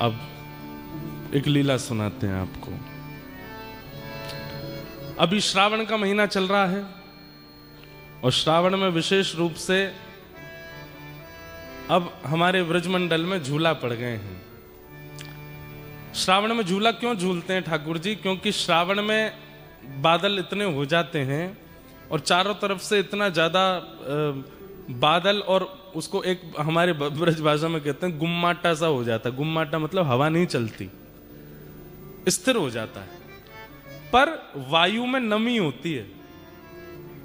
अब एक लीला सुनाते हैं आपको। अभी श्रावण का महीना चल रहा है और श्रावण में विशेष रूप से अब हमारे ब्रजमंडल में झूला पड़ गए हैं। श्रावण में झूला क्यों झूलते हैं ठाकुर जी? क्योंकि श्रावण में बादल इतने हो जाते हैं और चारों तरफ से इतना ज्यादा बादल, और उसको एक हमारे ब्रज भाषा में कहते हैं गुम्माटा सा हो जाता है। गुम्माटा मतलब हवा नहीं चलती, स्थिर हो जाता है, पर वायु में नमी होती है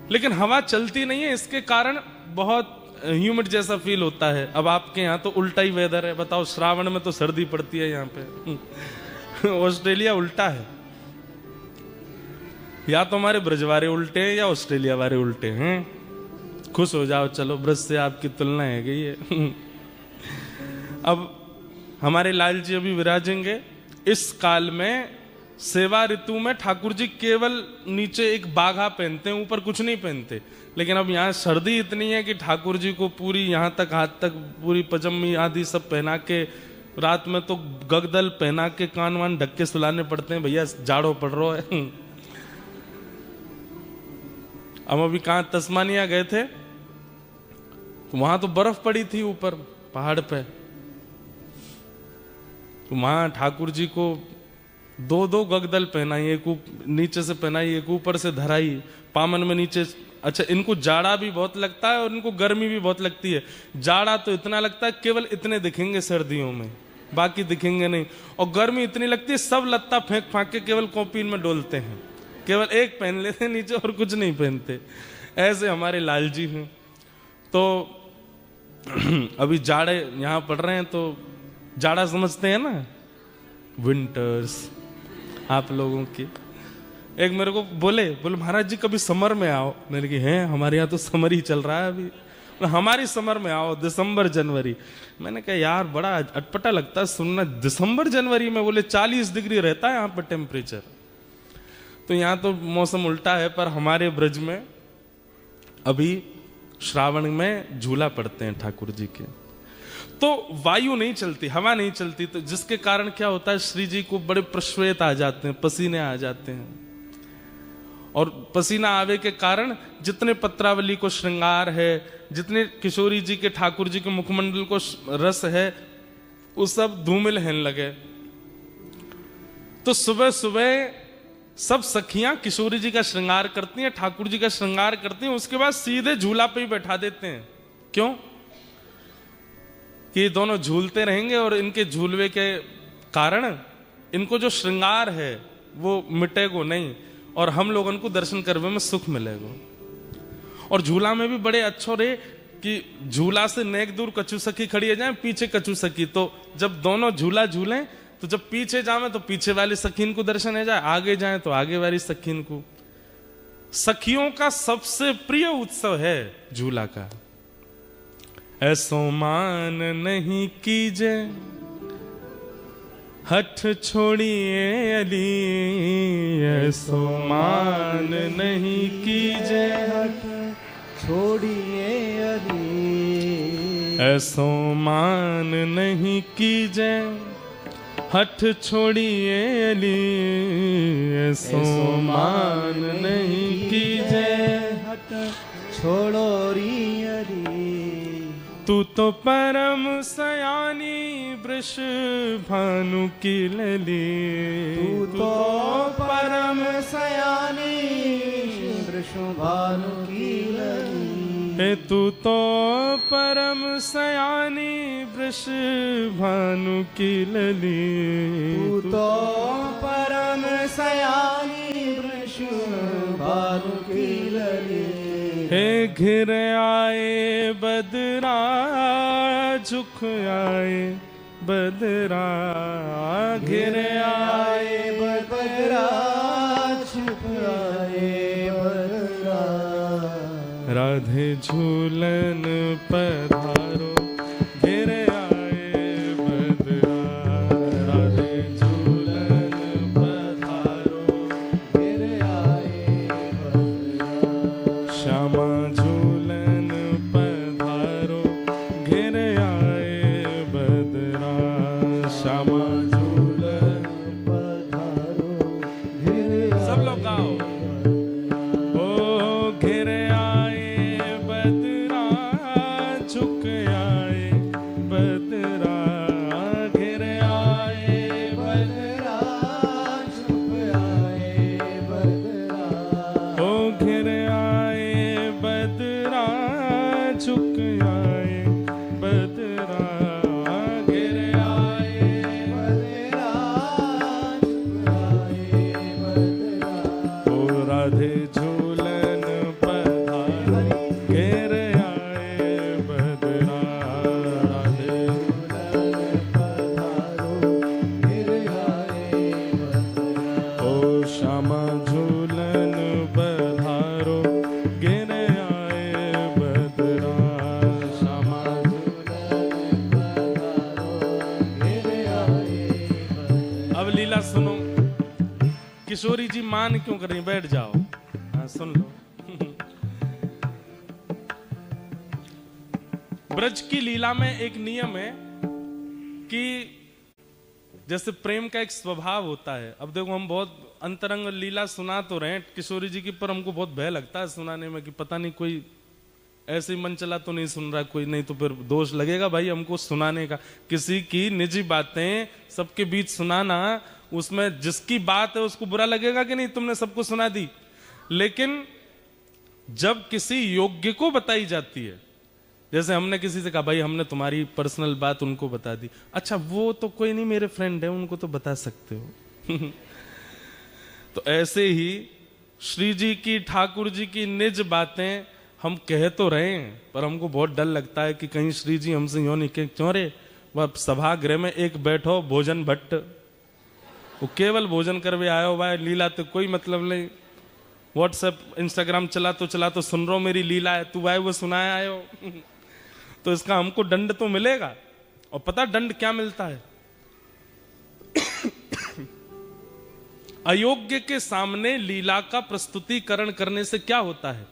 लेकिन हवा चलती नहीं है। इसके कारण बहुत ह्यूमिड जैसा फील होता है। अब आपके यहाँ तो उल्टा ही वेदर है, बताओ। श्रावण में तो सर्दी पड़ती है यहाँ पे। ऑस्ट्रेलिया उल्टा है। या तो हमारे ब्रज वाले उल्टे हैं या ऑस्ट्रेलिया वाले उल्टे हैं। खुश हो जाओ, चलो ब्रज से आपकी तुलना है गई है। अब हमारे लाल जी अभी विराजेंगे। इस काल में सेवा ऋतु में ठाकुर जी केवल नीचे एक बाघा पहनते हैं, ऊपर कुछ नहीं पहनते। लेकिन अब यहाँ सर्दी इतनी है कि ठाकुर जी को पूरी यहाँ तक हाथ तक पूरी पजामी आदि सब पहना के, रात में तो गगदल पहना के कान वान ढक के सुलाने पड़ते हैं। भैया जाड़ो पड़ रहा है। हम अभी कहाँ तस्मानिया गए थे तो वहां तो बर्फ पड़ी थी ऊपर पहाड़ पे। तो वहां ठाकुर जी को दो गगदल पहनाई, एक नीचे से पहनाई, एक ऊपर से धराई पामन में नीचे। अच्छा, इनको जाड़ा भी बहुत लगता है और इनको गर्मी भी बहुत लगती है। जाड़ा तो इतना लगता है केवल इतने दिखेंगे सर्दियों में, बाकी दिखेंगे नहीं। और गर्मी इतनी लगती है सब लत्ता फेंक फांक के केवल कॉपीन में डोलते हैं, केवल एक पहन लेते हैं नीचे और कुछ नहीं पहनते। ऐसे हमारे लाल जी हैं। तो अभी जाड़े यहाँ पड़ रहे हैं तो जाड़ा समझते हैं ना, विंटर्स आप लोगों की। एक मेरे को बोले महाराज जी कभी समर में आओ। मैंने कहा हैं, हमारे यहाँ तो समर ही चल रहा है अभी। हमारी समर में आओ, दिसंबर जनवरी। मैंने कहा यार बड़ा अटपटा लगता है सुनना, दिसंबर जनवरी में। बोले 40 डिग्री रहता है यहाँ पर टेम्परेचर। तो यहाँ तो मौसम उल्टा है। पर हमारे ब्रज में अभी श्रावण में झूला पड़ते हैं ठाकुर जी के। तो वायु नहीं चलती, हवा नहीं चलती, तो जिसके कारण क्या होता है, श्री जी को बड़े प्रश्वेत आ जाते हैं, पसीने आ जाते हैं। और पसीना आवे के कारण जितने पत्रावली को श्रृंगार है, जितने किशोरी जी के ठाकुर जी के मुखमंडल को रस है, वो सब धूमिल होने लगे। तो सुबह सुबह सब सखियां किशोरी जी का श्रृंगार करती हैं, ठाकुर जी का श्रृंगार करती हैं। उसके बाद सीधे झूला पे ही बैठा देते हैं। क्यों? कि ये दोनों झूलते रहेंगे और इनके झूलवे के कारण इनको जो श्रृंगार है वो मिटेगो नहीं, और हम लोगों को दर्शन करने में सुख मिलेगा। और झूला में भी बड़े अच्छो रे कि झूला से नेक दूर कछु सखी खड़ी है जाए, पीछे कछु सखी। तो जब दोनों झूला झूलें तो जब पीछे जाए तो पीछे वाली सखीन को दर्शन है जाए, आगे जाए तो आगे वाली सखीन को। सखियों का सबसे प्रिय उत्सव है झूला का। ऐसो मान नहीं कीजे हठ छोड़िए अली, ऐसो मान नहीं कीजे हठ छोड़िए अली, ऐसो मान नहीं कीजे हठ छोड़िए अली, ऐसो मान नहीं कीजे हठ छोड़ो री अली। तू तो परम सयानी वृष भानु की लली, तू तो परम सयानी वृष भानु की लली। तू तो परम सयानी वृष भानु की लली, तू तो परम सयानी वृष भानु की लली। हे घिर आए बदरा झुक आए बदरा, घिर आए बदरा झुक आए बदरा। राधे झूलन पधारो, घिर आए बदरा, राधे झूलन पधारो, घिर आए बदरा। श्यामा झूलन पधारो, घिर आए बदरा, श्यामा श्यामा झूलन पधारो घिर सब लोग गाओ। ओ घिर आए बदरा झुक आए बदरा, घिर आए बदरा झुक आए बदरा, ओ घिर आए बदरा झुक आए बदरा, घिर आए बदरा झुक आए बदरा, ओ राधे झूलन पधारी घेर आए बदरा, राधे पधारो घिर आए बदरा, ओ श्यामा झूलन पधारो घेर आए बदरा, श्यामा अब लीला सुनो। किशोरी जी मान क्यों कर रही, बैठ जाओ। हाँ सुन लो। ब्रज की लीला में एक नियम है कि जैसे प्रेम का एक स्वभाव होता है। अब देखो हम बहुत अंतरंग लीला सुना तो रहे हैं किशोरी जी की, पर हमको बहुत भय लगता है सुनाने में कि पता नहीं कोई ऐसे ही मन चला तो नहीं सुन रहा कोई, नहीं तो फिर दोष लगेगा भाई हमको सुनाने का। किसी की निजी बातें सबके बीच सुनाना, उसमें जिसकी बात है उसको बुरा लगेगा कि नहीं, तुमने सबको सुना दी। लेकिन जब किसी योग्य को बताई जाती है, जैसे हमने किसी से कहा भाई हमने तुम्हारी पर्सनल बात उनको बता दी, अच्छा वो तो कोई नहीं मेरे फ्रेंड है उनको तो बता सकते हो। तो ऐसे ही श्री जी की, ठाकुर जी की निज बातें हम कह तो रहे हैं, पर हमको बहुत डर लगता है कि कहीं श्री जी हमसे यूं नहीं कहें क्यों रे वह सभागृह में एक बैठो भोजन भट्ट, वो केवल भोजन करवे आयो भाई, लीला तो कोई मतलब नहीं। व्हाट्सएप इंस्टाग्राम चला तो सुन रहा मेरी लीला है, तू भाई वो सुनाया आयो। तो इसका हमको दंड तो मिलेगा। और पता दंड क्या मिलता है? अयोग्य के सामने लीला का प्रस्तुतिकरण करने से क्या होता है?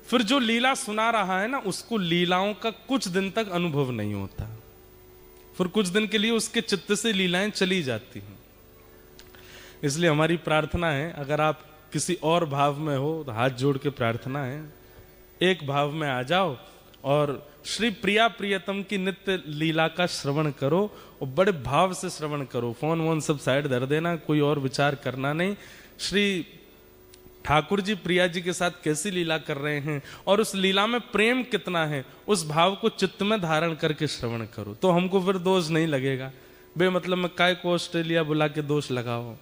फिर जो लीला सुना रहा है ना, उसको लीलाओं का कुछ दिन तक अनुभव नहीं होता, फिर कुछ दिन के लिए उसके चित्त से लीलाएं चली जाती हैं। इसलिए हमारी प्रार्थना है, अगर आप किसी और भाव में हो तो हाथ जोड़ के प्रार्थना है, एक भाव में आ जाओ और श्री प्रिया प्रियतम की नित्य लीला का श्रवण करो, और बड़े भाव से श्रवण करो। फोन वोन सब साइड धर देना, कोई और विचार करना नहीं। श्री ठाकुर जी प्रिया जी के साथ कैसी लीला कर रहे हैं और उस लीला में प्रेम कितना है, उस भाव को चित्त में धारण करके श्रवण करो, तो हमको फिर दोष नहीं लगेगा। बेमतलब में काय को ऑस्ट्रेलिया बुला के दोष लगाओ,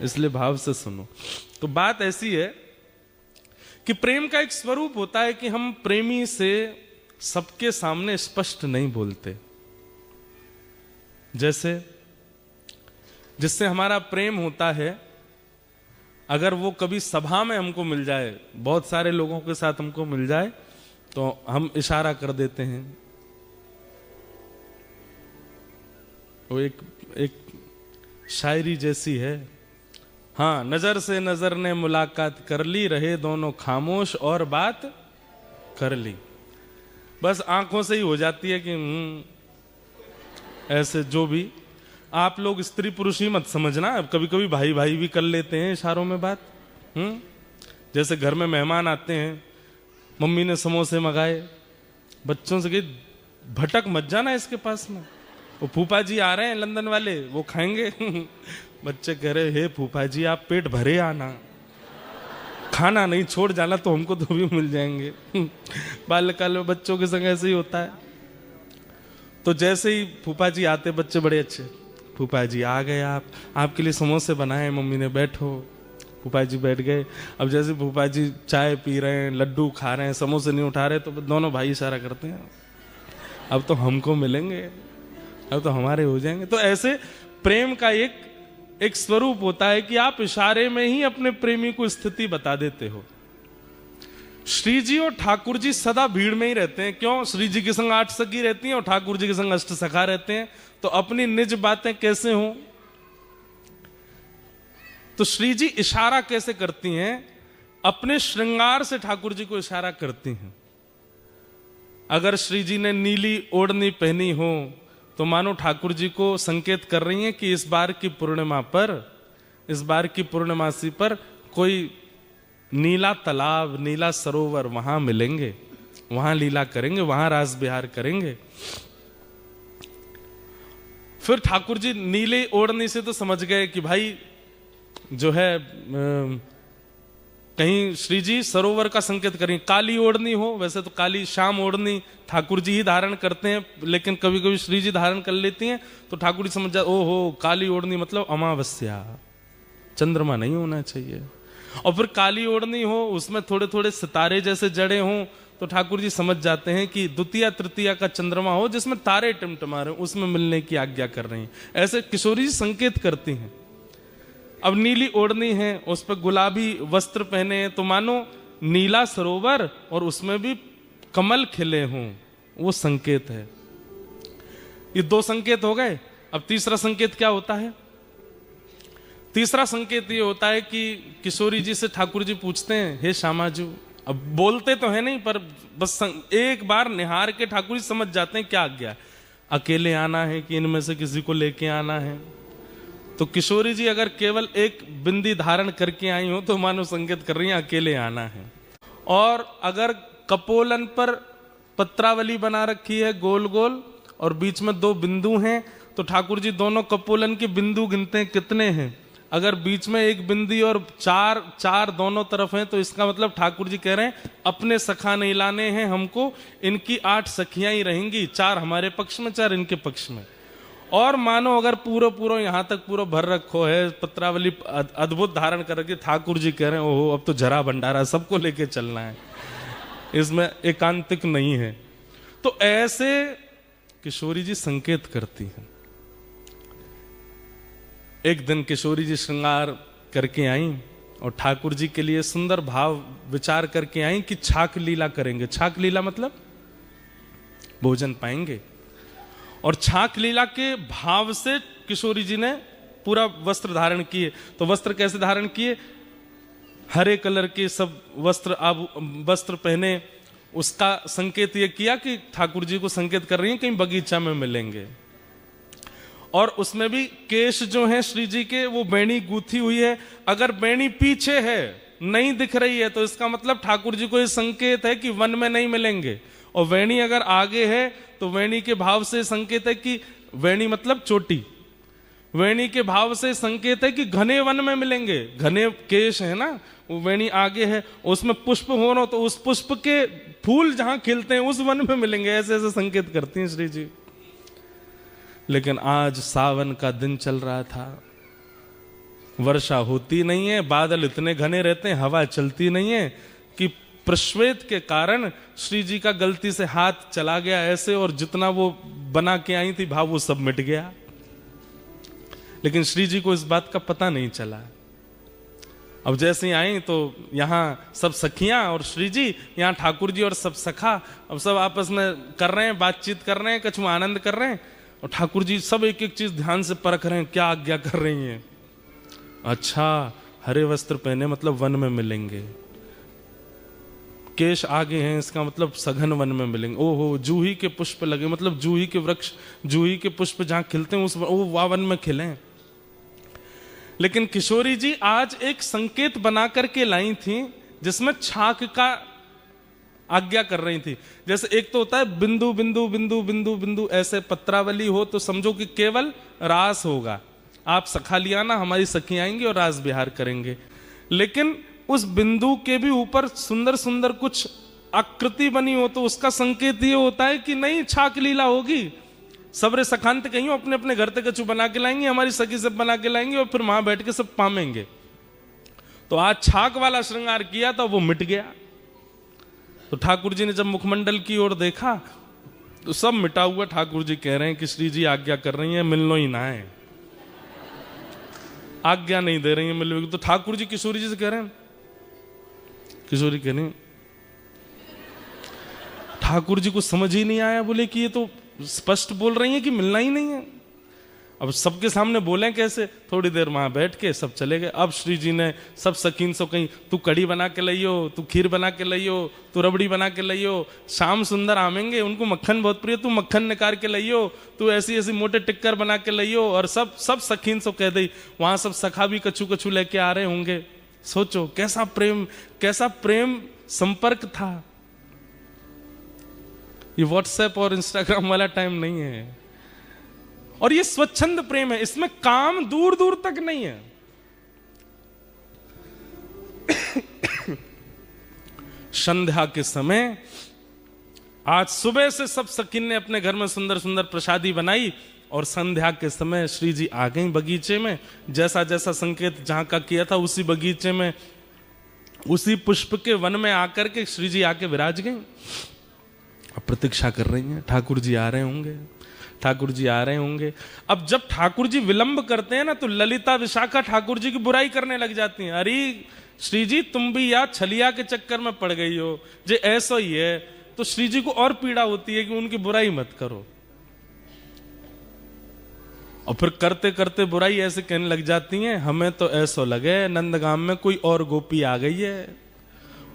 इसलिए भाव से सुनो। तो बात ऐसी है कि प्रेम का एक स्वरूप होता है कि हम प्रेमी से सबके सामने स्पष्ट नहीं बोलते। जैसे जिससे हमारा प्रेम होता है, अगर वो कभी सभा में हमको मिल जाए, बहुत सारे लोगों के साथ हमको मिल जाए, तो हम इशारा कर देते हैं। वो एक शायरी जैसी है, हाँ, नजर से नजर ने मुलाकात कर ली, रहे दोनों खामोश और बात कर ली। बस आंखों से ही हो जाती है कि ऐसे। जो भी आप लोग स्त्री पुरुष ही मत समझना, अब कभी कभी भाई भाई भी कर लेते हैं इशारों में बात। जैसे घर में मेहमान आते हैं, मम्मी ने समोसे मंगाए, बच्चों से कही भटक मत जाना इसके पास में, वो फूफा जी आ रहे हैं लंदन वाले, वो खाएंगे। बच्चे कह रहे हे फूफा जी आप पेट भरे आना, खाना नहीं छोड़ जाना, तो हमको तो भी मिल जाएंगे। बाल्यकाल में बच्चों के संग ऐसे ही होता है। तो जैसे ही फूफा जी आते, बच्चे बड़े अच्छे, फूफा जी आ गए, आपके लिए समोसे बनाए मम्मी ने, बैठो। फूफा जी बैठ गए। अब जैसे फूफा जी चाय पी रहे हैं, लड्डू खा रहे हैं, समोसे नहीं उठा रहे, तो दोनों भाई इशारा करते हैं अब तो मिलेंगे, अब तो हमारे हो जाएंगे। तो ऐसे प्रेम का एक स्वरूप होता है कि आप इशारे में ही अपने प्रेमी को स्थिति बता देते हो। श्री जी और ठाकुर जी सदा भीड़ में ही रहते हैं। क्यों? श्री जी के संग 8 सखी रहती हैं और ठाकुर जी के संग अष्ट सखा रहते हैं। तो अपनी निज बातें कैसे हों? तो श्री जी इशारा कैसे करती हैं? अपने श्रृंगार से ठाकुर जी को इशारा करती हैं। अगर श्री जी ने नीली ओढ़नी पहनी हो तो मानो ठाकुर जी को संकेत कर रही हैं कि इस बार की पूर्णिमा पर, इस बार की पूर्णमासी पर कोई नीला तालाब, नीला सरोवर वहां मिलेंगे, वहां लीला करेंगे, वहां रास विहार करेंगे। फिर ठाकुर जी नीले ओढ़नी से तो समझ गए कि भाई जो है कहीं श्री जी सरोवर का संकेत करें। काली ओढ़नी हो, वैसे तो काली श्याम ओढ़नी ठाकुर जी ही धारण करते हैं, लेकिन कभी कभी श्री जी धारण कर लेती हैं, तो ठाकुर जी समझ जाते ओहो काली ओढ़नी मतलब अमावस्या, चंद्रमा नहीं होना चाहिए। और फिर काली ओढ़नी हो, उसमें थोड़े थोड़े सितारे जैसे जड़े हों, तो ठाकुर जी समझ जाते हैं कि द्वितीया तृतीया का चंद्रमा हो जिसमें तारे टिमटिमा रहे, उसमें मिलने की आज्ञा कर रही हैं। ऐसे किशोरी जी संकेत करती हैं। अब नीली ओढ़नी है, उस पर गुलाबी वस्त्र पहने हैं, तो मानो नीला सरोवर और उसमें भी कमल खिले हों, वो संकेत है। ये दो संकेत हो गए। अब तीसरा संकेत क्या होता है? तीसरा संकेत ये होता है कि किशोरी जी से ठाकुर जी पूछते हैं, हे श्यामाजू, अब बोलते तो है नहीं पर बस एक बार निहार के ठाकुर जी समझ जाते हैं क्या आज्ञा, अकेले आना है कि इनमें से किसी को लेके आना है। तो किशोरी जी अगर केवल एक बिंदी धारण करके आई हो तो मानो संकेत कर रही हैं अकेले आना है। और अगर कपोलन पर पत्रावली बना रखी है गोल गोल और बीच में दो बिंदु हैं, तो ठाकुर जी दोनों कपोलन के बिंदु गिनते हैं कितने हैं। अगर बीच में एक बिंदी और चार दोनों तरफ हैं, तो इसका मतलब ठाकुर जी कह रहे हैं अपने सखा नहीं लाने हैं हमको, इनकी 8 सखियां ही रहेंगी, 4 हमारे पक्ष में 4 इनके पक्ष में। और मानो अगर पूरा यहां तक पूरा भर रखो है, पत्रावली अद्भुत धारण करके ठाकुर जी कह रहे हैं ओहो अब तो जरा भंडारा सबको लेके चलना है, इसमें एकांतिक नहीं है। तो ऐसे किशोरी जी संकेत करती हैं। एक दिन किशोरी जी श्रृंगार करके आई और ठाकुर जी के लिए सुंदर भाव विचार करके आई कि छाक लीला करेंगे। छाक लीला मतलब भोजन पाएंगे। और छाक लीला के भाव से किशोरी जी ने पूरा वस्त्र धारण किए। तो वस्त्र कैसे धारण किए? हरे कलर के सब वस्त्र पहने। उसका संकेत ये किया कि ठाकुर जी को संकेत कर रही हैं कहीं बगीचा में मिलेंगे। और उसमें भी केश जो हैं श्री जी के वो बेणी गूंथी हुई है। अगर बेणी पीछे है नहीं दिख रही है तो इसका मतलब ठाकुर जी को ये संकेत है कि वन में नहीं मिलेंगे। और वेणी अगर आगे है तो वेणी के भाव से संकेत है कि वेणी मतलब चोटी, वेणी के भाव से संकेत है कि घने वन में मिलेंगे। घने केश है ना, वो वेणी आगे है, उसमें पुष्प हो रहा तो उस पुष्प के फूल जहां खिलते हैं उस वन में मिलेंगे। ऐसे ऐसे संकेत करती हैं श्री जी। लेकिन आज सावन का दिन चल रहा था, वर्षा होती नहीं है, बादल इतने घने रहते हैं, हवा चलती नहीं है कि प्रश्वेत के कारण श्री जी का गलती से हाथ चला गया ऐसे, और जितना वो बना के आई थी भाव वो सब मिट गया। लेकिन श्री जी को इस बात का पता नहीं चला। अब जैसे ही आई तो यहाँ सब सखियां और श्री जी, यहाँ ठाकुर जी और सब सखा, अब सब आपस में कर रहे हैं, बातचीत कर रहे हैं, कछु आनंद कर रहे हैं। और ठाकुर जी सब एक एक चीज ध्यान से परख रहे हैं, क्या आज्ञा कर रही हैं। अच्छा, हरे वस्त्र पहने मतलब वन में मिलेंगे, केश आगे हैं इसका मतलब सघन वन में मिलेंगे। ओहो, जूही के पुष्प लगे मतलब जूही के वृक्ष, जूही के पुष्प जहां खिलते हैं उस वन में खिले। लेकिन किशोरी जी आज एक संकेत बना करके लाई थी जिसमें छाक का आज्ञा कर रही थी। जैसे एक तो होता है बिंदु बिंदु बिंदु बिंदु बिंदु, ऐसे पत्रावली हो तो समझो कि केवल रास होगा, आप सखा लिया ना, हमारी सखी आएंगी और रास विहार करेंगे। लेकिन उस बिंदु के भी ऊपर सुंदर सुंदर कुछ आकृति बनी हो तो उसका संकेत ये होता है कि नहीं, छाक लीला होगी। सबरे सखांत कहीं अपने अपने घर तक कछु बना के लाएंगे, हमारी सखी सब बना के लाएंगे और फिर वहां बैठ के सब पामेंगे। तो आज छाक वाला श्रृंगार किया था, वो मिट गया। तो ठाकुर जी ने जब मुखमंडल की ओर देखा तो सब मिटा हुआ। ठाकुर जी कह रहे हैं कि श्री जी आज्ञा कर रही है मिलनो ही ना है, आज्ञा नहीं दे रही है मिलने की। तो ठाकुर जी किशोरी जी से कह रहे हैं, किशोरी कह रही ठाकुर जी को समझ ही नहीं आया, बोले कि ये तो स्पष्ट बोल रही है कि मिलना ही नहीं है। अब सबके सामने बोलें कैसे? थोड़ी देर वहां बैठ के सब चले गए। अब श्री जी ने सब सकीन सो कहीं, तू कड़ी बना के लइयो, तू खीर बना के लइयो, तू रबड़ी बना के लइयो, श्याम सुंदर आवेंगे, उनको मक्खन बहुत प्रिय, तू मक्खन निकाल के लइयो, तू ऐसी ऐसी मोटे टिक्कर बना के लइयो। और सब सकीन सो कह दी। वहां सब सखा भी कछू कछू लेके आ रहे होंगे। सोचो कैसा प्रेम संपर्क था। ये व्हाट्सएप और इंस्टाग्राम वाला टाइम नहीं है। और ये स्वच्छंद प्रेम है, इसमें काम दूर दूर तक नहीं है। संध्या के समय आज सुबह से सब सकीन ने अपने घर में सुंदर सुंदर प्रसादी बनाई और संध्या के समय श्री जी आ गई बगीचे में। जैसा जैसा संकेत जहां का किया था उसी बगीचे में, उसी पुष्प के वन में आकर के श्री जी आके विराज गई। अब प्रतीक्षा कर रही हैं, ठाकुर जी आ रहे होंगे, ठाकुर जी आ रहे होंगे। अब जब ठाकुर जी विलंब करते हैं ना तो ललिता विशाखा ठाकुर जी की बुराई करने लग जाती हैं। अरे श्री जी तुम भी या छलिया के चक्कर में पड़ गई हो, जे ऐसा ही है। तो श्री जी को और पीड़ा होती है कि उनकी बुराई मत करो। और फिर करते करते बुराई ऐसे कहने लग जाती हैं, हमें तो ऐसा लगे नंदगाम में कोई और गोपी आ गई है,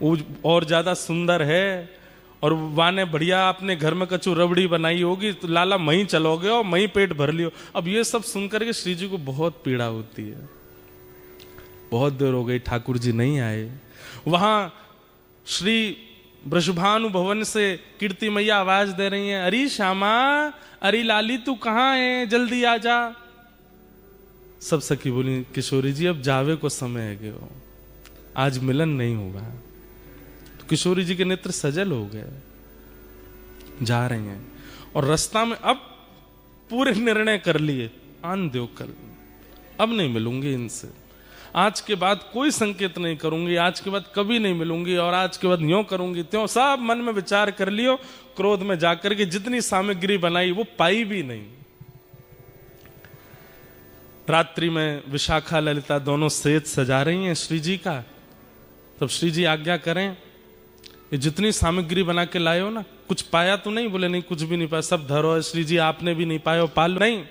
वो और ज्यादा सुंदर है, और वाने बढ़िया अपने घर में कचू रबड़ी बनाई होगी, तो लाला महीं चलोगे और महीं पेट भर लियो। अब ये सब सुनकर के श्री जी को बहुत पीड़ा होती है। बहुत देर हो गई, ठाकुर जी नहीं आए। वहां श्री वृषभानु भवन से कीर्ति मैया आवाज दे रही हैं, अरे श्यामा, अरे लाली तू कहाँ है, जल्दी आ जा। सब सखी बोली, किशोरी जी अब जावे को समय है गयो, आज मिलन नहीं होगा। किशोरी जी के नेत्र सजल हो गए, जा रही हैं। और रास्ता में अब पूरे निर्णय कर लिए, आन दो कल, अब नहीं मिलूंगी इनसे, आज के बाद कोई संकेत नहीं करूंगी, आज के बाद कभी नहीं मिलूंगी, और आज के बाद यूं करूंगी त्यों। सब मन में विचार कर लियो। क्रोध में जाकर के जितनी सामग्री बनाई वो पाई भी नहीं। रात्रि में विशाखा ललिता दोनों सेज सजा रही हैं श्री जी का। तब श्री जी आज्ञा करें, ये जितनी सामग्री बना के लाए हो ना, कुछ पाया तो नहीं? बोले नहीं, कुछ भी नहीं पाया, सब धरो है श्री जी, आपने भी नहीं पाया, पाल नहीं,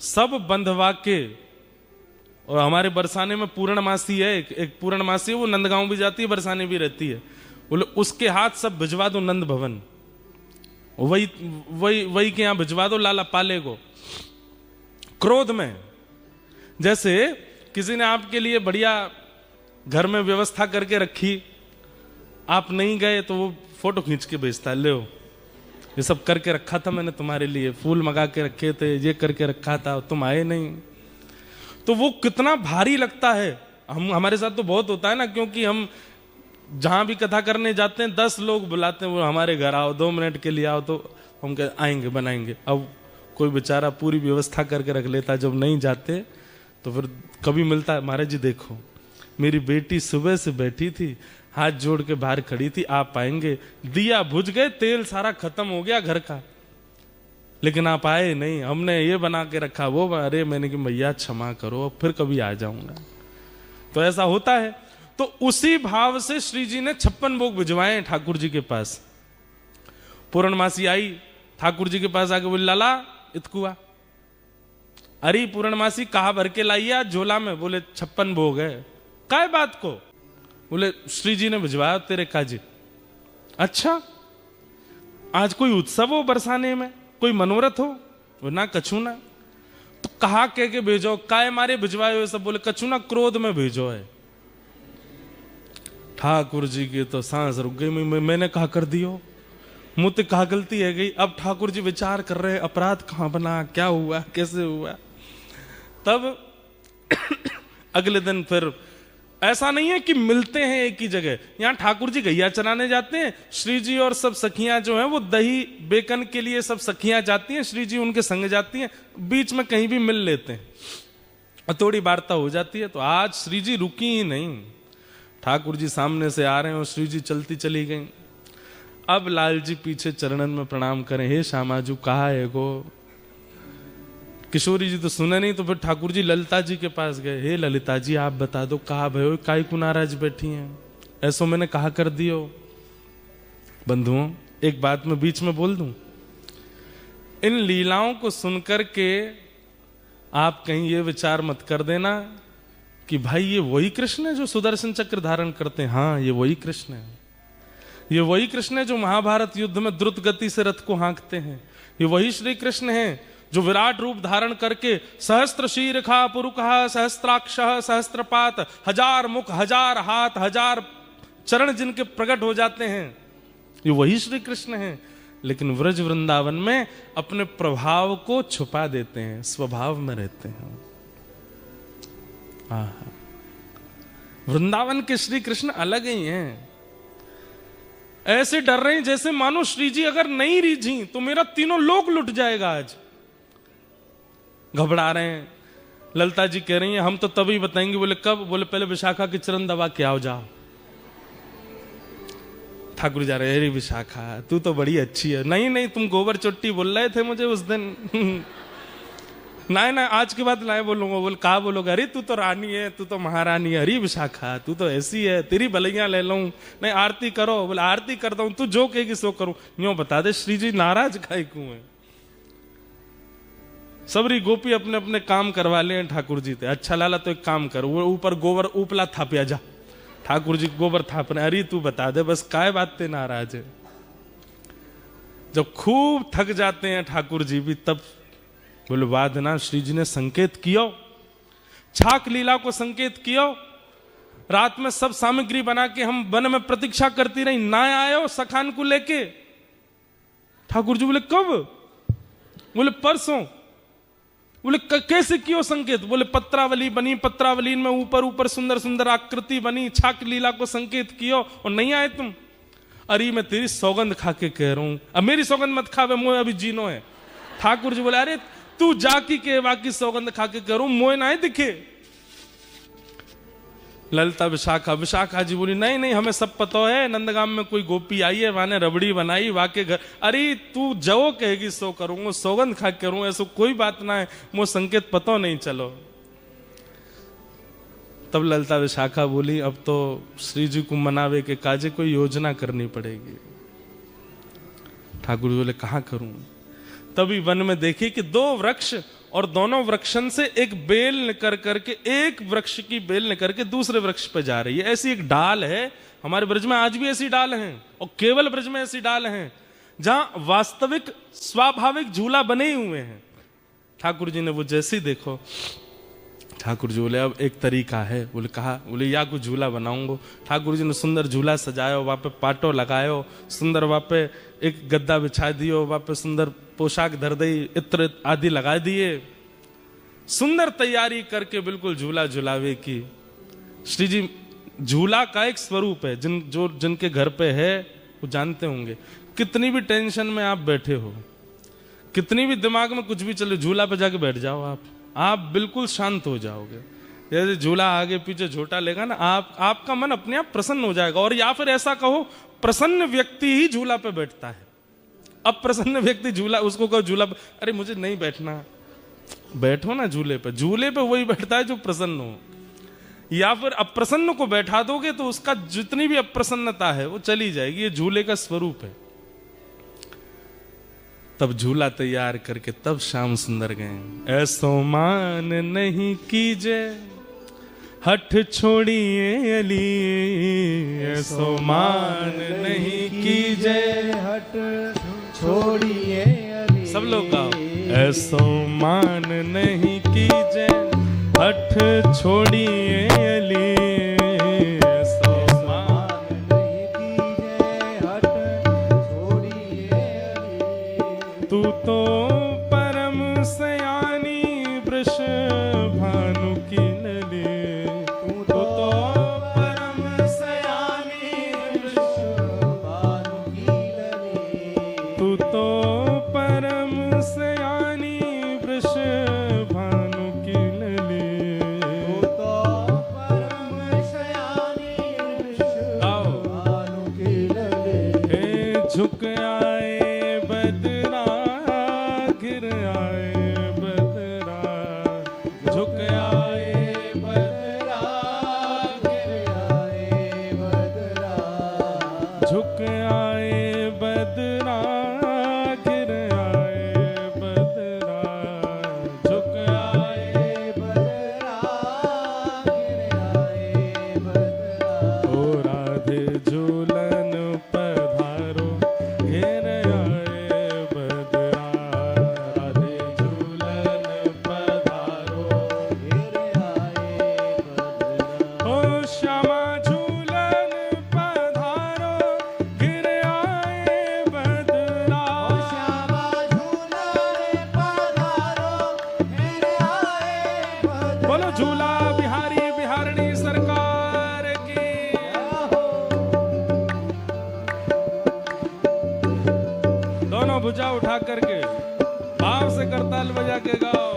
सब बंधवा के। और हमारे बरसाने में पूर्णमासी है, एक पूर्णमासी है, वो नंदगांव भी जाती है, बरसाने भी रहती है। बोले उसके हाथ सब भिजवा दो नंद भवन, वही के यहां भिजवा दो, लाला पाले को। क्रोध में जैसे किसी ने आपके लिए बढ़िया घर में व्यवस्था करके रखी, आप नहीं गए तो वो फोटो खींच के भेजता है, ले ये सब करके रखा था मैंने तुम्हारे लिए, फूल मंगा के रखे थे, ये करके रखा था, तुम आए नहीं। तो वो कितना भारी लगता है। हमारे साथ तो बहुत होता है ना, क्योंकि हम जहां भी कथा करने जाते हैं 10 लोग बुलाते हैं, वो हमारे घर आओ, 2 मिनट के लिए आओ, तो हम आएंगे बनाएंगे। अब कोई बेचारा पूरी व्यवस्था करके रख लेता है, जब नहीं जाते तो फिर कभी मिलता है, महाराज जी देखो मेरी बेटी सुबह से बैठी थी, हाथ जोड़ के बाहर खड़ी थी, आप आएंगे, दिया बुझ गए, तेल सारा खत्म हो गया घर का, लेकिन आप आए नहीं, हमने ये बना के रखा वो। अरे मैंने कि भैया क्षमा करो, फिर कभी आ जाऊंगा। तो ऐसा होता है। तो उसी भाव से श्री जी ने 56 भोग भिजवाए ठाकुर जी के पास। पूर्णमासी आई ठाकुर जी के पास आके बोली, लाला इतकुआ। अरे पूर्णमासी कहा भर के लाई आज झोला में? बोले 56 भोग है। काय बात को? बोले श्री जी ने भिजवाया तेरे काजी। अच्छा, आज कोई उत्सव हो बरसाने में, कोई मनोरथ हो? वो ना कछु ना। तो कहा कह के भेजो, काय मारे भिजवाए हो सब? बोले कछु ना, क्रोध में भेजो है। ठाकुर जी की तो सांस रुक गई। मैंने कहा कर दियो, मुझसे कहा गलती है गई। अब ठाकुर जी विचार कर रहे, अपराध कहां बना, क्या हुआ, कैसे हुआ। तब अगले दिन फिर ऐसा नहीं है कि मिलते हैं एक ही जगह। यहां ठाकुर जी गैया चराने जाते हैं, श्री जी और सब सखियां जो हैं वो दही बेकन के लिए सब सखियां जाती हैं, श्री जी उनके संग जाती हैं, बीच में कहीं भी मिल लेते हैं और थोड़ी वार्ता हो जाती है। तो आज श्री जी रुकी ही नहीं, ठाकुर जी सामने से आ रहे हैं और श्री जी चलती चली गई। अब लाल जी पीछे चरणन में प्रणाम करें, हे श्यामाजू कहा है गो। किशोरी जी तो सुने नहीं, तो फिर ठाकुर जी ललिता जी के पास गए, हे ललिता जी आप बता दो कहा भयो, काई को नाराज बैठी हैं, ऐसो मैंने कहा कर दियो। बंधुओं एक बात मैं बीच में बोल दूं, इन लीलाओं को सुनकर के आप कहीं ये विचार मत कर देना कि भाई ये वही कृष्ण है जो सुदर्शन चक्र धारण करते हैं। हाँ, ये वही कृष्ण है। ये वही कृष्ण है जो महाभारत युद्ध में द्रुत गति से रथ को हाँकते हैं। ये वही श्री कृष्ण है जो विराट रूप धारण करके सहस्त्र शीर्षा पुरुषः सहस्त्राक्षः सहस्त्रपात, 1000 मुख, 1000 हाथ, 1000 चरण जिनके प्रकट हो जाते हैं, ये वही श्री कृष्ण है। लेकिन व्रज वृंदावन में अपने प्रभाव को छुपा देते हैं, स्वभाव में रहते हैं। आहा, वृंदावन के श्री कृष्ण अलग ही हैं। ऐसे डर रहे हैं जैसे मानो श्री जी अगर नहीं रीझी तो मेरा तीनों लोक लुट जाएगा। आज घबरा रहे हैं। ललिता जी कह रही हैं हम तो तभी बताएंगे। बोले कब? बोले पहले विशाखा की चरण दबा के आओ, जाओ। ठाकुर जा रहे, अरे विशाखा तू तो बड़ी अच्छी है। नहीं नहीं, तुम गोबर चोट्टी बोल रहे थे मुझे उस दिन। नहीं ना, आज के बाद नहीं बोलूंगा। बोल कहा बोलोगे? अरे तू तो रानी है, तू तो महारानी है। अरे विशाखा तू तो ऐसी है, तेरी भलैया ले लूं। नहीं आरती करो। बोले आरती करता हूं, तू जो कहेगी सो करूं। यूं बता दे श्री जी नाराज काहे क्यों है? सबरी गोपी अपने अपने काम करवा ले ठाकुर जी थे। अच्छा लाला तो एक काम कर, वो ऊपर गोबर उपला थापिया जा। ठाकुर जी गोबर थाप रहे। अरे तू बता दे बस काय बात ते नाराज है। जब खूब थक जाते हैं ठाकुर जी भी, तब बोले वादना श्री जी ने संकेत कियो, छाक लीला को संकेत कियो। रात में सब सामग्री बना के हम वन में प्रतीक्षा करती रही, ना आयो सखान को लेके। ठाकुर जी बोले कब? बोले परसों। बोले कैसे कियो संकेत? बोले पत्रावली बनी, पत्रावली में ऊपर ऊपर सुंदर सुंदर आकृति बनी, छाक लीला को संकेत कियो और नहीं आए तुम। अरे मैं तेरी सौगंध खा के कह रहा हूं, अब मेरी सौगंध मत खावे, मोए अभी जीनो है। ठाकुर जी बोले अरे तू जाकी के बाकी सौगंध खा के कह रहा हूं, मोए ना दिखे। ललिता विशाखा, विशाखा जी बोली नहीं नहीं हमें सब पता है, नंदगाम में कोई गोपी आई है, वहां ने रबड़ी बनाई, वाके घर। अरे तू जो कहेगी सो करूंगा, सौगंध खा करूं, ऐसा कोई बात ना है, मुझे संकेत पता नहीं। चलो तब ललिता विशाखा बोली अब तो श्री जी को मनावे के काजे कोई योजना करनी पड़ेगी। ठाकुर बोले कहां करूं? तभी वन में देखी कि 2 वृक्ष और दोनों वृक्षन से एक बेल निकल करके, एक वृक्ष की बेल निकल के दूसरे वृक्ष पे जा रही है। ऐसी एक डाल है, हमारे ब्रज में आज भी ऐसी डाल हैं, और केवल ब्रज में ऐसी डाल हैं जहां वास्तविक स्वाभाविक झूला बने हुए हैं। ठाकुर जी ने वो जैसे ही देखो, ठाकुर जी बोले अब एक तरीका है। बोले कहा? बोले या कुछ झूला बनाऊंगा। ठाकुर जी ने सुंदर झूला सजायो, वहां पे पाटो लगायो, सुंदर वहां पे एक गद्दा बिछा दियो, वहां पे सुंदर पोशाक धर दी, इत्र आदि लगा दिए, सुंदर तैयारी करके बिल्कुल झूला झुलावे की। श्री जी झूला का एक स्वरूप है, जिनके घर पे है वो जानते होंगे। कितनी भी टेंशन में आप बैठे हो, कितनी भी दिमाग में कुछ भी चले, झूला पे जाके बैठ जाओ, आप बिल्कुल शांत हो जाओगे। जैसे झूला आगे पीछे झोटा लेगा ना, आपका मन अपने आप प्रसन्न हो जाएगा। और या फिर ऐसा कहो प्रसन्न व्यक्ति ही झूला पे बैठता है। अब प्रसन्न व्यक्ति झूला, उसको कहो झूला पे, अरे मुझे नहीं बैठना, बैठो ना झूले पे। झूले पे वही बैठता है जो प्रसन्न हो। या फिर अप्रसन्न को बैठा दोगे तो उसका जितनी भी अप्रसन्नता है वो चली जाएगी। ये झूले का स्वरूप है। तब झूला तैयार करके तब श्याम सुंदर गए। ऐसो मान नहीं कीजे हठ छोड़िए अली, ऐसो मान नहीं कीजे हट छोड़िए अली। सब लोग गाओ। ऐसो मान नहीं कीजे हठ छोड़िए अली, ऐसो मान नहीं कीजे हट छोड़िए अली। तू तो परम सयानी वृष भानु की नली, तू तो परम सयानी वृष भानु की लली। तू तो परम सयानी वृष भानु की नली। तू तो परम सयानी वृष आओ। भानु की लली। हे झुक आए बदरा, गिर आए बदरा, झुक आए बदरा गिर आए बदरा। झुक आए बदरा, गिर आए बदरा, झुक आए करताल बजा के गाओ।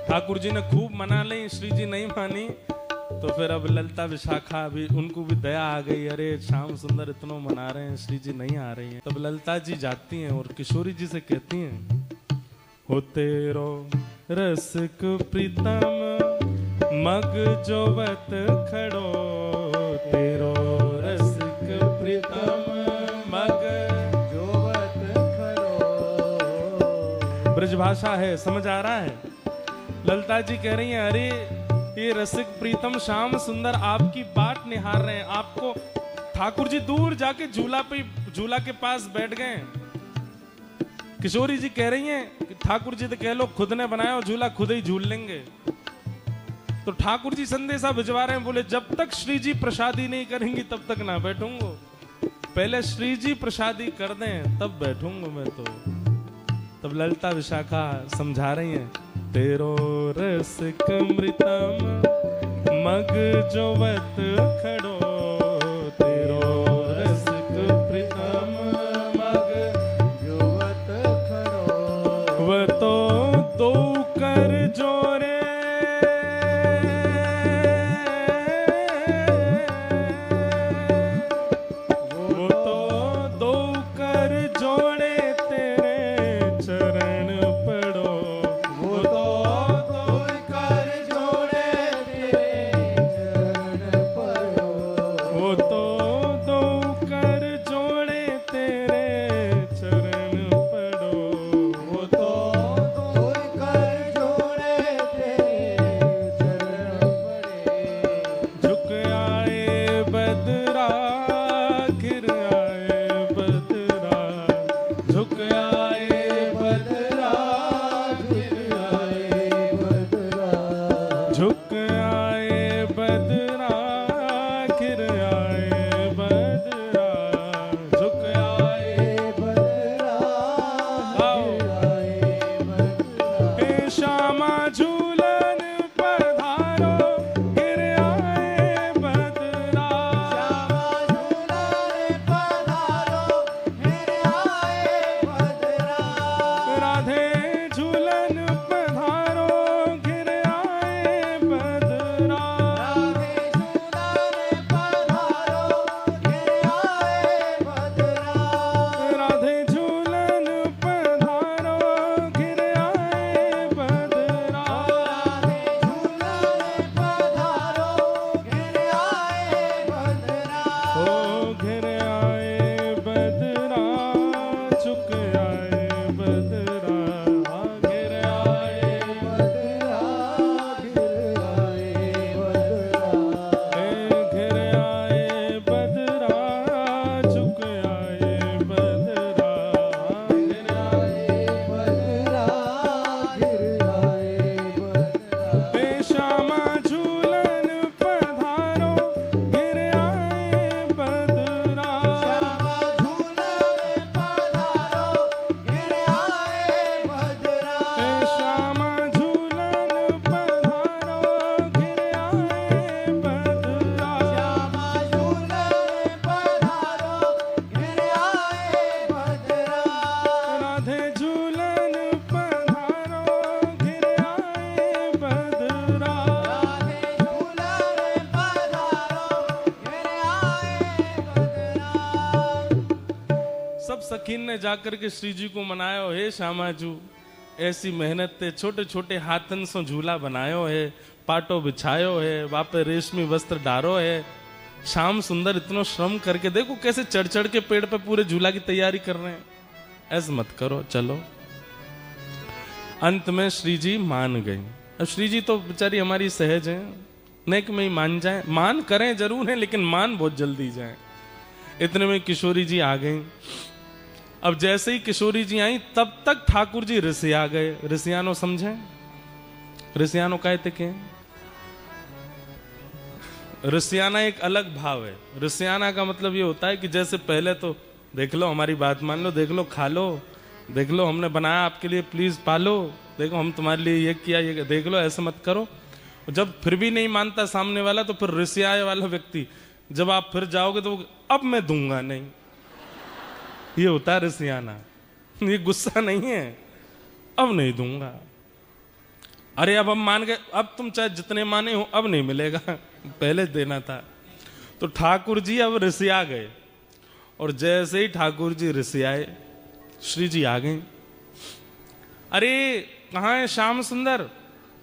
ठाकुर जी ने खूब मना ली, श्री जी नहीं मानी, तो फिर अब ललिता विशाखा भी, उनको भी दया आ गई, अरे श्याम सुंदर इतना मना रहे हैं, श्री जी नहीं आ रही हैं। तब ललिता जी जाती हैं और किशोरी जी से कहती हैं, हो तेरो रसिक प्रीतम मग जोवत खड़ो, तेरो रसिक प्रीतम मग जोवत खड़ो। ब्रजभाषा है, समझ आ रहा है। ललिता जी कह रही हैं, अरे ये रसिक प्रीतम श्याम सुंदर आपकी बाट निहार रहे हैं, आपको ठाकुर जी दूर जाके झूला के पास बैठ गए। किशोरी जी कह रही हैं कि ठाकुर जी तो कह लो खुद ने बनाया और झूला खुद ही झूल लेंगे। तो ठाकुर जी संदेशा भिजवा रहे हैं, बोले जब तक श्री जी प्रसादी नहीं करेंगी तब तक ना बैठूंगा, पहले श्री जी प्रसादी कर दें तब बैठूंगा मैं। तो तब ललिता विशाखा समझा रही हैं, तेरो रसिक मृतम मग जोवत खड़ो, तेरो रसिक प्रीतम मग जोवत खड़ो। वह तो दो कर जोरे, वो तो दो कर जोड़े तेरे चरण पड़ो, वो तो कर जोड़े तेरे चरण पड़ो। वो तो दो कर जोड़े तेरे चरण पड़ो, वो तो कर जोड़े तेरे चरण पड़े। झुक आए बदरा घिर आए बदरा, झुक आए बदरा गिर आए बदरा। झुक आए बदरा घिर आए बदरा, झुक आए बदरा गिर आए बदरा। हे श्यामा झूलन पधारो, घिर आए बदरा, श्यामा झूलन पधारो गिर आए बदरा। राधे झूलन पधारो घिर आए बदरा, राधे झूलन पधारो गिर आए बदरा। राधे झूलन पधारो घिर आए बदरा, राधे झूलन पधारो गिर आए बदरा। ओ घिर आए बदरा, झुक आए बदरा, घिर आए बदरा गिर आए बदरा। घिर आए बदरा, झुक आए बदरा, घिर आए बदरा गिर आए बदरा। हे श्यामा झूलन पधारो घिर आए बदरा, श्यामा झूलन पधारो गिर आए बदरा। हे श्यामा झूलन पधारो घिर आए बदरा, श्यामा झूलन पधारो गिर आए बदरा। राधे झूलन पधारो घिर आए बदरा। राधे झूलन पधारो गिर आए बदरा। सब सखीन ने जाकर के श्री जी को मनायो, हे श्यामाजू ऐसी मेहनत ते छोटे छोटे हाथन से झूला बनायो है, पाटो बिछायो है, वापे रेशमी वस्त्र डारो है। श्याम सुंदर इतना श्रम करके देखो कैसे चढ़ चढ़ के पेड़ पे पूरे झूला की तैयारी कर रहे हैं। ऐसे मत करो, चलो। अंत में श्री जी मान गई। अब श्री जी तो बेचारी हमारी सहज है, नेक में ही मान जाए, मान करें जरूर है लेकिन मान बहुत जल्दी जाए। इतने में किशोरी जी आ गई। अब जैसे ही किशोरी जी आई तब तक ठाकुर जी रिसिया गए। रिसियानो समझे? रिसियानो कहते के रिसियाना एक अलग भाव है। रिसियाना का मतलब ये होता है कि जैसे पहले तो देख लो, हमारी बात मान लो, देख लो, खा लो, देख लो हमने बनाया आपके लिए, प्लीज पालो, देखो हम तुम्हारे लिए ये किया, ये देख लो, ऐसे मत करो। जब फिर भी नहीं मानता सामने वाला तो फिर रिसियाए वाला व्यक्ति जब आप फिर जाओगे तो अब मैं दूंगा नहीं, ये होता है रिसियाना। ये गुस्सा नहीं है, अब नहीं दूंगा। अरे अब हम मान गए, अब तुम चाहे जितने माने हो अब नहीं मिलेगा, पहले देना था। तो ठाकुर जी अब रिसिया गए और जैसे ही ठाकुर जी रिसियाए श्री जी आ गए। अरे कहाँ है श्याम सुंदर?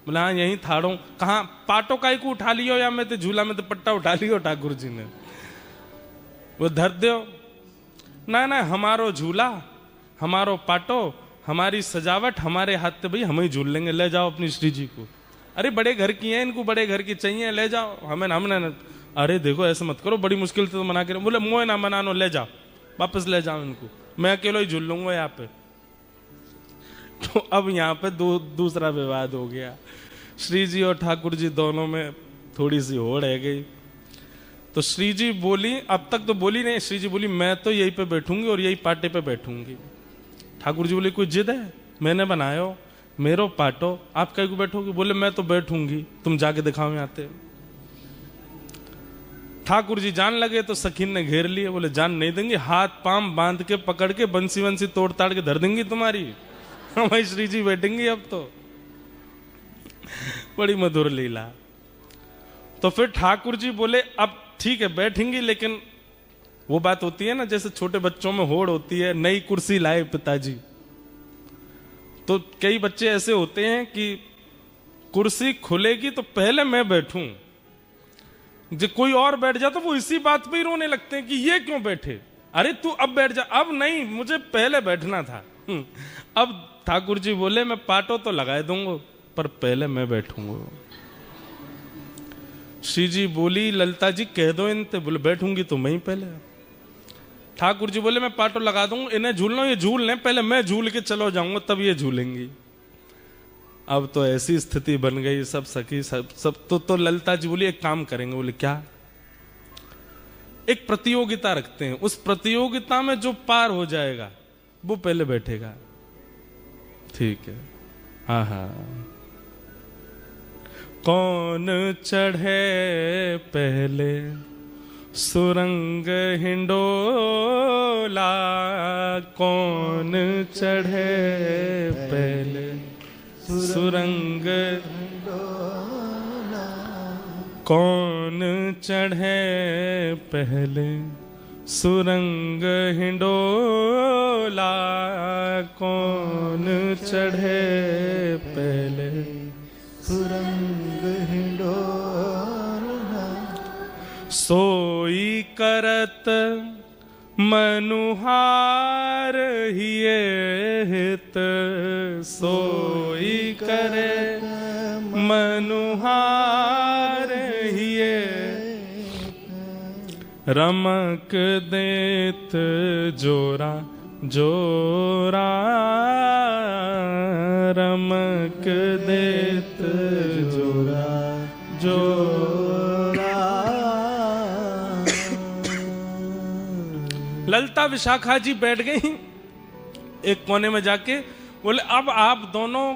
बोला हाँ यहीं थाड़ो। कहाँ? पाटो काई को उठा लियो या मैं तो झूला में तो पट्टा उठा लियो ठाकुर जी ने। वो धर दो ना ना, हमारो झूला, हमारो पाटो, हमारी सजावट, हमारे हाथ से भाई हम ही झूल लेंगे, ले जाओ अपनी श्री जी को। अरे बड़े घर की हैं, इनको बड़े घर की चाहिए, ले जाओ, हमें हमने। अरे देखो ऐसे मत करो, बड़ी मुश्किल से तो मना के। बोले मोह ना मनानो, ले जाओ, वापस ले जाओ इनको, मैं अकेला ही झूल लूंगा यहाँ पे। तो अब यहाँ पे दूसरा विवाद हो गया। श्री जी और ठाकुर जी दोनों में थोड़ी सी होड़ रह गई। तो श्री जी बोली, अब तक तो बोली नहीं, श्री जी बोली मैं तो यहीं पे बैठूंगी और यही पाटे पे बैठूंगी। ठाकुर जी बोले कोई जिद है? मैंने बनाया हो, मेरो पाटो, आप कहीं को बैठोगे? बोले मैं तो बैठूंगी, तुम जाके दिखाओ यहाँ पे। ठाकुर जी जान लगे तो सखीन ने घेर लिए। बोले जान नहीं देंगे, हाथ पांव बांध के पकड़ के बंसी वंसी तोड़ ताड़ के धर देंगी तुम्हारी, हमारी श्री जी बैठेंगी अब तो। बड़ी मधुर लीला। तो फिर ठाकुर जी बोले अब ठीक है बैठेंगी, लेकिन वो बात होती है ना जैसे छोटे बच्चों में होड़ होती है, नई कुर्सी लाए पिताजी। तो कई बच्चे ऐसे होते हैं कि कुर्सी खुलेगी तो पहले मैं बैठूं, जो कोई और बैठ जा तो वो इसी बात पे ही रोने लगते हैं कि ये क्यों बैठे, अरे तू अब बैठ जा। अब नहीं, मुझे पहले बैठना था। अब ठाकुर जी बोले मैं पाटो तो लगा दूंगा पर पहले मैं बैठूंगा। श्री जी बोली ललिता जी कह दो इनते। बोले बैठूंगी तो मैं ही पहले। ठाकुर जी बोले मैं पाटो लगा दूंगा, इन्हें झूलना, ये झूल लें, पहले मैं झूल के चलो जाऊंगा तब ये झूलेंगी। अब तो ऐसी स्थिति बन गई, सब सखी सब तो ललिता जी बोली एक काम करेंगे। बोले क्या? एक प्रतियोगिता रखते हैं, उस प्रतियोगिता में जो पार हो जाएगा वो पहले बैठेगा। ठीक है, हाँ हाँ। कौन चढ़े पहले सुरंग हिंडोला, कौन चढ़े पहले सुरंग, कौन चढ़े पहले सुरंग हिंडोला, कौन चढ़े पहले सुरंग हिंडोला। सोई करत मनुहार हिये हित, सोई करे मनुहार हिये, रमक देत जोरा जोरा, रमक देत जोरा जोरा। ललिता विशाखा जी बैठ गई एक कोने में जाके। बोले अब आप दोनों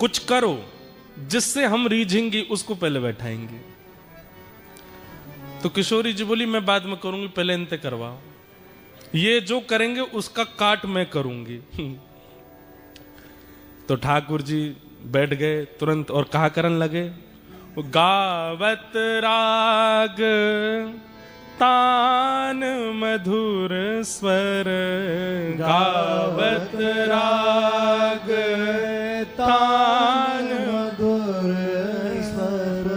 कुछ करो जिससे हम रीझेंगी, उसको पहले बैठाएंगे। तो किशोरी जी बोली मैं बाद में करूंगी, पहले इनते करवाओ, ये जो करेंगे उसका काट मैं करूंगी। तो ठाकुर जी बैठ गए तुरंत और कहा करन लगे, गावत राग तान मधुर स्वर, गावत राग तान मधुर स्वर,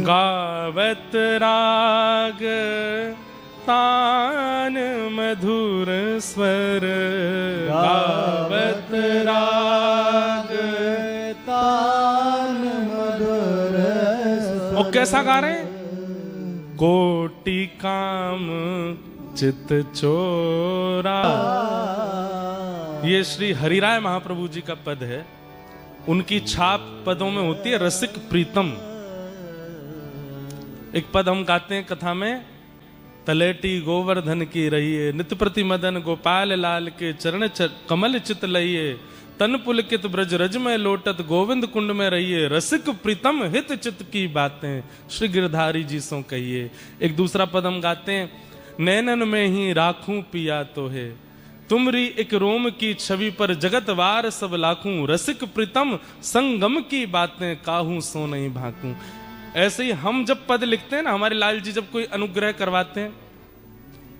गावत राग तान मधुर स्वर, गावत राग तान मधुर स्वर। और कैसा गा रहे हैं? कोटि काम चित चोरा। ये श्री हरिराय महाप्रभु जी का पद है। उनकी छाप पदों में होती है रसिक प्रीतम। एक पद हम गाते हैं कथा में, तलेटी गोवर्धन की रहिए, नित्य प्रति मदन गोपाल लाल के चरण कमल चित लइए, तन पुलकित ब्रज रज में लोटत गोविंद कुंड में रहिए, रसिक प्रीतम हित चित की बातें श्री गिरधारी जी सो कहिए। एक दूसरा पद हम गाते हैं, नैनन में ही राखूं पिया तो है, तुमरी एक रोम की छवि पर जगत वार सब लाखूं, रसिक प्रीतम संगम की बातें काहू सो नहीं भाकूं। ऐसे ही हम जब पद लिखते हैं ना, हमारे लाल जी जब कोई अनुग्रह करवाते हैं,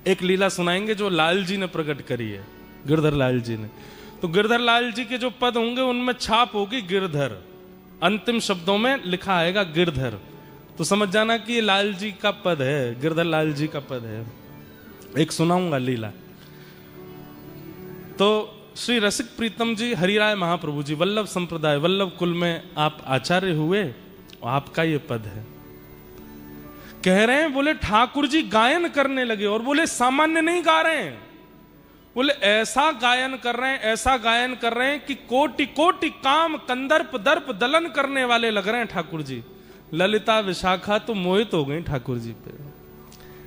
एक लीला सुनाएंगे जो लाल जी ने प्रकट करी है, गिरधर लाल जी ने। तो गिरधर लाल जी के जो पद होंगे उनमें छाप होगी गिरधर, अंतिम शब्दों में लिखा आएगा गिरधर। तो समझ जाना कि ये लाल जी का पद है, गिरधर लाल जी का पद है। एक सुनाऊंगा लीला। तो श्री रसिक प्रीतम जी हरिराय महाप्रभु जी वल्लभ संप्रदाय वल्लभ कुल में आप आचार्य हुए, आपका ये पद है। कह रहे हैं, बोले ठाकुर जी गायन करने लगे और बोले सामान्य नहीं गा रहे हैं, बोले ऐसा गायन कर रहे हैं, ऐसा गायन कर रहे हैं कि कोटि कोटि काम कंदर्प दर्प दलन करने वाले लग रहे हैं ठाकुर जी। ललिता विशाखा तो मोहित हो गई ठाकुर जी पे।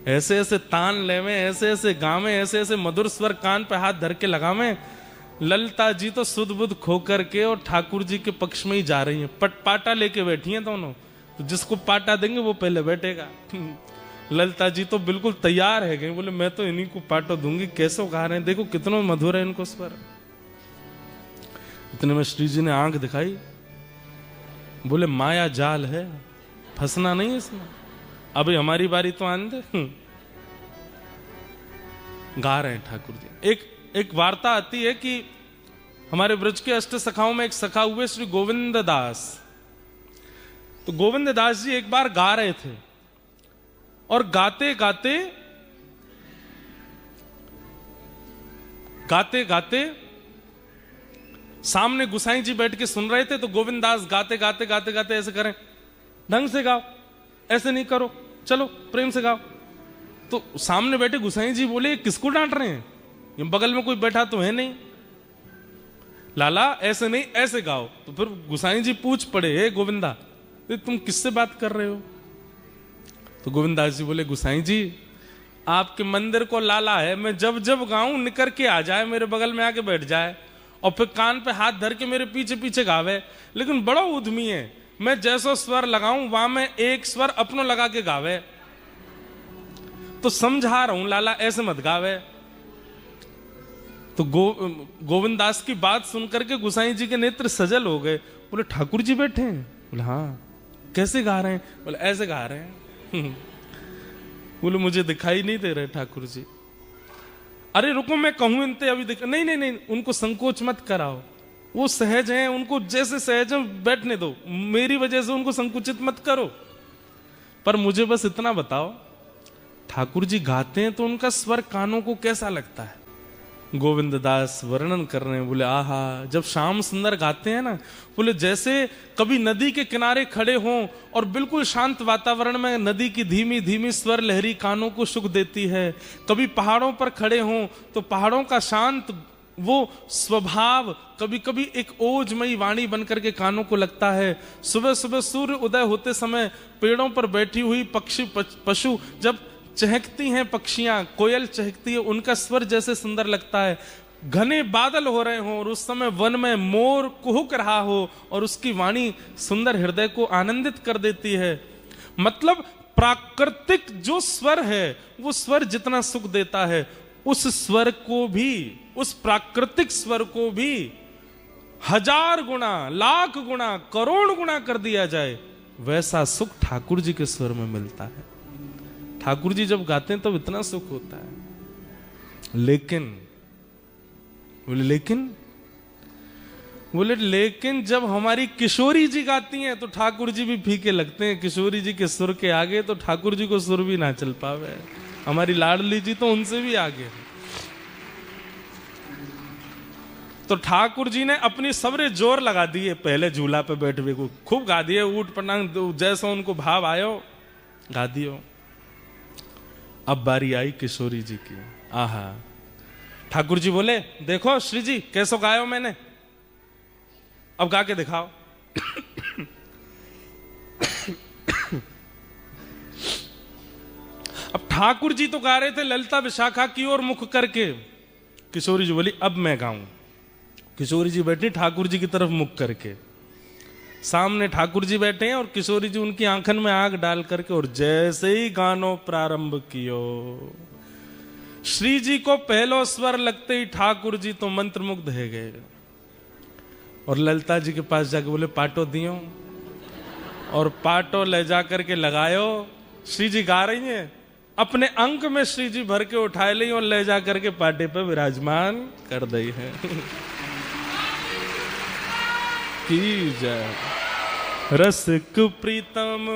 ऐसे ऐसे तान लेवे, ऐसे ऐसे गावे, ऐसे ऐसे मधुर स्वर कान पे हाथ धर के लगावे। ललिता जी तो सुध बुध खो करके और ठाकुर जी के पक्ष में ही जा रही हैं। पाटा लेके बैठी हैं दोनों। तो जिसको पाटा देंगे वो पहले बैठेगा। ललिता जी तो बिल्कुल तैयार है गई, बोले मैं तो इन्हीं को पाटो दूंगी। कैसे गा रहे हैं, देखो कितना मधुर है इनको स्वर। इतने में श्री जी ने आंख दिखाई, बोले माया जाल है, फंसना नहीं इसमें, अभी हमारी बारी तो आने दे। गा रहे हैं ठाकुर जी। एक वार्ता आती है कि हमारे ब्रज के अष्ट सखाओं में एक सखा हुए श्री गोविंद दास। तो गोविंद दास जी एक बार गा रहे थे और गाते गाते सामने गुसाई जी बैठ के सुन रहे थे। तो गोविंद दास गाते ऐसे करें, ढंग से गाओ, ऐसे नहीं करो, चलो प्रेम से गाओ। तो सामने बैठे गुसाई जी बोले किसको डांट रहे हैं, ये बगल में कोई बैठा तो है नहीं, लाला ऐसे नहीं ऐसे गाओ। तो फिर गुसाई जी पूछ पड़े, हे गोविंदा तुम किससे बात कर रहे हो। तो गोविंदास जी बोले, गुसाई जी आपके मंदिर को लाला है, मैं जब जब गाऊं निकर के आ जाए, मेरे बगल में आके बैठ जाए और फिर कान पे हाथ धर के मेरे पीछे पीछे गावे, लेकिन बड़ा उद्यमी है। मैं जैसा स्वर लगाऊं वहां में एक स्वर अपनो लगा के गावे। तो समझा रहा हूं लाला ऐसे मत गावे। तो गोविंद दास की बात सुनकर के गुसाई जी के नेत्र सजल हो गए। बोले ठाकुर जी बैठे हैं? बोले हाँ। कैसे गा रहे हैं? बोले ऐसे गा रहे हैं। बोले मुझे दिखाई नहीं दे रहे ठाकुर जी। अरे रुको मैं कहूं इनते अभी दिख नहीं, उनको संकोच मत कराओ, वो सहज हैं, उनको जैसे सहज हैं बैठने दो, मेरी वजह से उनको संकुचित मत करो। पर मुझे बस इतना बताओ, ठाकुर जी गाते हैं तो उनका स्वर कानों को कैसा लगता है? गोविंद दास वर्णन कर रहे हैं, बोले आहा, जब श्याम सुंदर गाते हैं ना, बोले जैसे कभी नदी के किनारे खड़े हों और बिल्कुल शांत वातावरण में नदी की धीमी धीमी स्वर लहरी कानों को सुख देती है। कभी पहाड़ों पर खड़े हों तो पहाड़ों का शांत वो स्वभाव कभी कभी एक ओजमयी वाणी बनकर के कानों को लगता है। सुबह सुबह सूर्य उदय होते समय पेड़ों पर बैठी हुई पक्षी पशु जब चहकती हैं, पक्षियां कोयल चहकती है, उनका स्वर जैसे सुंदर लगता है। घने बादल हो रहे हों और उस समय वन में मोर कुहुक रहा हो और उसकी वाणी सुंदर हृदय को आनंदित कर देती है। मतलब प्राकृतिक जो स्वर है वो स्वर जितना सुख देता है, उस स्वर को भी, उस प्राकृतिक स्वर को भी 1000 गुना, लाख गुना, करोड़ गुना कर दिया जाए, वैसा सुख ठाकुर जी के स्वर में मिलता है। ठाकुर जी जब गाते हैं तब इतना सुख होता है। लेकिन लेकिन जब हमारी किशोरी जी गाती हैं तो ठाकुर जी भी फीके लगते हैं। किशोरी जी के सुर के आगे तो ठाकुर जी को सुर भी ना चल पावे। हमारी लाडली जी तो उनसे भी आगे। तो ठाकुर जी ने अपनी सबरे जोर लगा दिए, पहले झूला पे बैठे हुए को खूब गा दिए, ऊट पटांग जैसा उनको भाव आयो गा दियो। अब बारी आई किशोरी जी की। आहा, ठाकुर जी बोले, देखो श्री जी कैसो गायो मैंने, अब गा के दिखाओ। अब ठाकुर जी तो गा रहे थे ललिता विशाखा की ओर मुख करके, किशोरी जी बोली अब मैं गाऊं। किशोरी जी बैठी ठाकुर जी की तरफ मुख करके, सामने ठाकुर जी बैठे हैं और किशोरी जी उनकी आंखन में आंख डाल करके, और जैसे ही गानो प्रारंभ कियो, श्री जी को पहलो स्वर लगते ही ठाकुर जी तो मंत्रमुग्ध है गए और ललिता जी के पास जाके बोले पाटो दियो, और पाटो ले जा करके लगायो। श्री जी गा रही हैं, अपने अंक में श्री जी भर के उठाए ली और ले जा करके पाटे पे विराजमान कर दी है। की जय। रसिक प्रीतम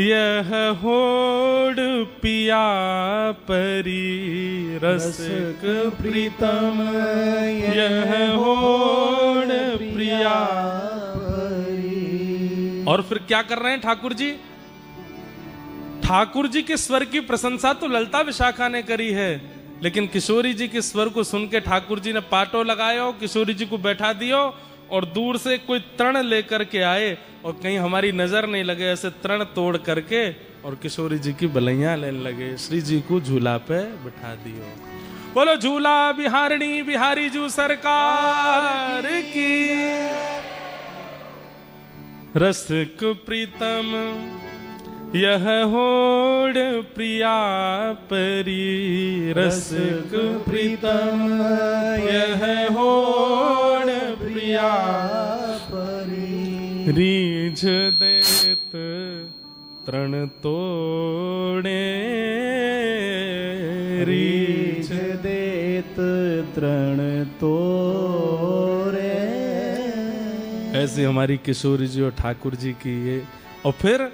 यह होड़ पिया परी, रसिक प्रीतम यह होड़ प्रिया परी। और फिर क्या कर रहे हैं ठाकुर जी? ठाकुर जी के स्वर की प्रशंसा तो ललिता विशाखा ने करी है, लेकिन किशोरी जी के स्वर को सुन के ठाकुर जी ने पाटो लगायो, किशोरी जी को बैठा दियो और दूर से कोई तृण लेकर के आए और कहीं हमारी नजर नहीं लगे ऐसे तृण तोड़ करके और किशोरी जी की बलैया लेने लगे। श्री जी को झूला पे बिठा दियो। बोलो झूला बिहारणी बिहारी जू सरकार की। रसिक प्रीतम यह होड़ प्रिया परी, रसिक प्रीतम यह होड़ प्रिया परी। रीझ देत तृण तोड़े, रीझ देत तृण तोड़े। ऐसी हमारी किशोरी जी और ठाकुर जी की ये। और फिर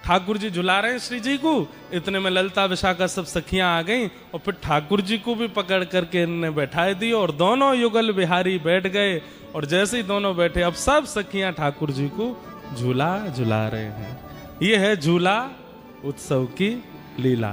ठाकुर जी झुला रहे हैं श्री जी को, इतने में ललिता विशाखा सब सखियां आ गईं और फिर ठाकुर जी को भी पकड़ करके इन्हें बैठाए दी और दोनों युगल बिहारी बैठ गए। और जैसे ही दोनों बैठे अब सब सखियां ठाकुर जी को झूला झुला रहे हैं। ये है झूला उत्सव की लीला।